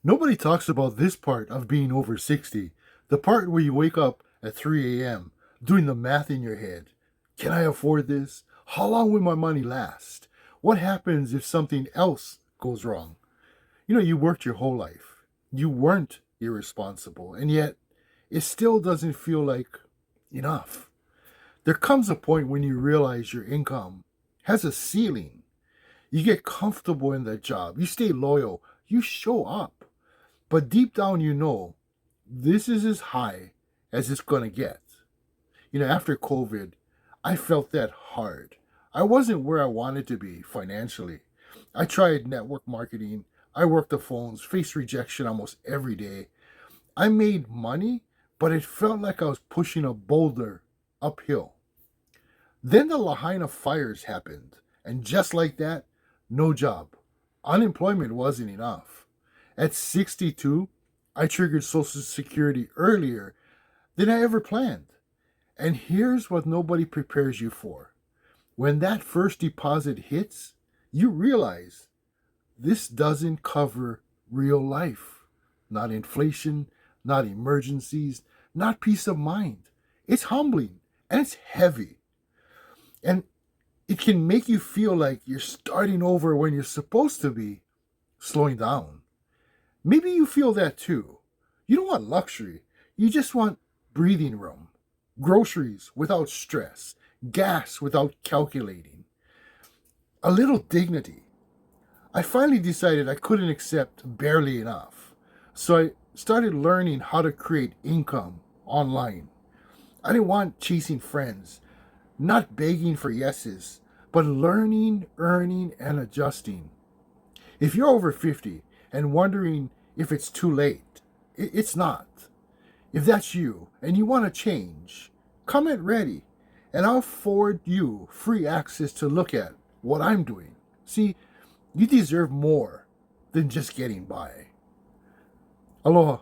Nobody talks about this part of being over 60. The part where you wake up at 3 a.m. doing the math in your head. Can I afford this? How long will my money last? What happens if something else goes wrong? You worked your whole life. You weren't irresponsible, and yet it still doesn't feel like enough. There comes a point when you realize your income has a ceiling. You get comfortable in that job, you stay loyal, you show up. But deep down, this is as high as it's going to get. After COVID, I felt that hard. I wasn't where I wanted to be financially. I tried network marketing, I worked the phones, faced rejection almost every day. I made money, but it felt like I was pushing a boulder uphill. Then the Lahaina fires happened, and just like that, no job. Unemployment wasn't enough. At 62, I triggered Social Security earlier than I ever planned. And here's what nobody prepares you for. When that first deposit hits, you realize this doesn't cover real life. Not inflation, not emergencies, not peace of mind. It's humbling and it's heavy. And it can make you feel like you're starting over when you're supposed to be slowing down. Maybe you feel that too. You don't want luxury. You just want breathing room, groceries without stress, gas without calculating, a little dignity. I finally decided I couldn't accept barely enough. So I started learning how to create income online. I didn't want chasing friends, not begging for yeses, but learning, earning, and adjusting. If you're over 50 and wondering if it's too late, it's not. If that's you and you want to change, comment ready and I'll forward you free access to look at what I'm doing. See, you deserve more than just getting by. Aloha.